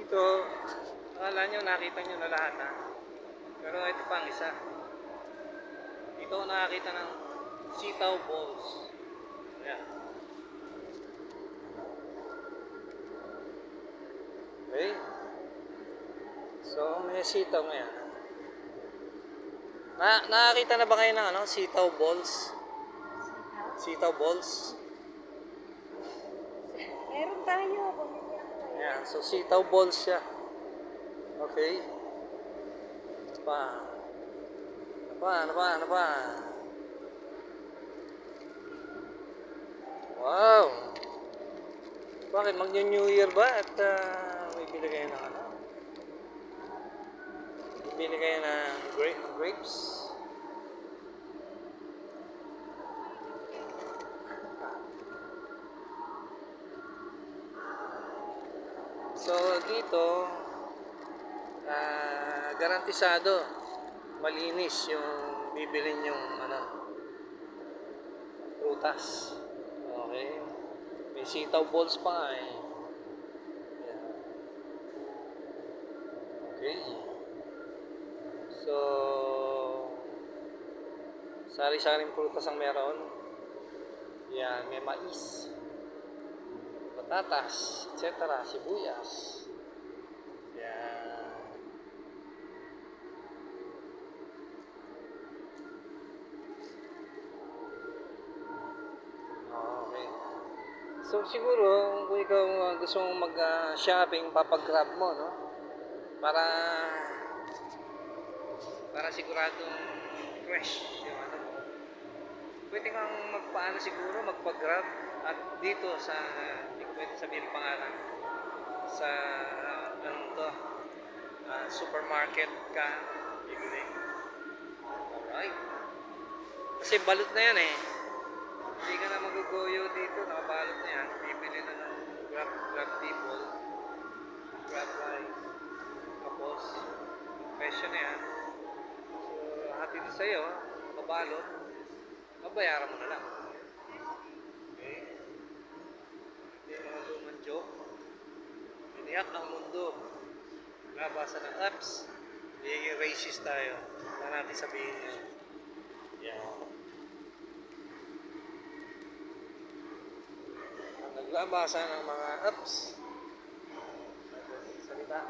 So, akala nyo nakita nyo na lahat ha. Pero ito pa ang isa. Dito ako nakakita ng sitaw balls. Ayan. Okay. So, may sitaw ngayon. Nakakita na ba kayo ng sitaw balls? Sitaw balls? Meron tayo. Bumili ako eh. Ayan. So, sitaw balls siya. Okay. Ano pa? Ano pa? Wow! Bakit? Mag-New Year ba? At may bili kayo ng Bili kayo ng grapes? So, dito, garantisado, malinis yung bibilin yung prutas. Okay. May sitaw balls pa nga eh. Ayan. Okay. So, sari-saring prutas ang meron. Yan, may mais, patatas, etc. Sibuyas. Yan. Okay. So siguro kung ikaw gusto mong mag-shopping, papag-grab mo, no? Para siguradong fresh yung mo. Pwede kang siguro, magpag-grab at dito sa, hindi ko pwede sabihin pangalan, sa, supermarket ka, bibili. Alright. Kasi balot na yan eh. Hindi ka na magugoyo dito, nakabalot na yan. Bibili na ng grab people, grab rice, tapos, presyo na yan. So, hatid na sa'yo, kabalot, mabayaran mo na lang. Okay? Hindi mga lumang joke. Iniyak ang mundo. Nabasa ng apps. Hindi racist tayo. Wala natin sabihin yun. Yan. Ang nagbabasa ng mga apps. Salita.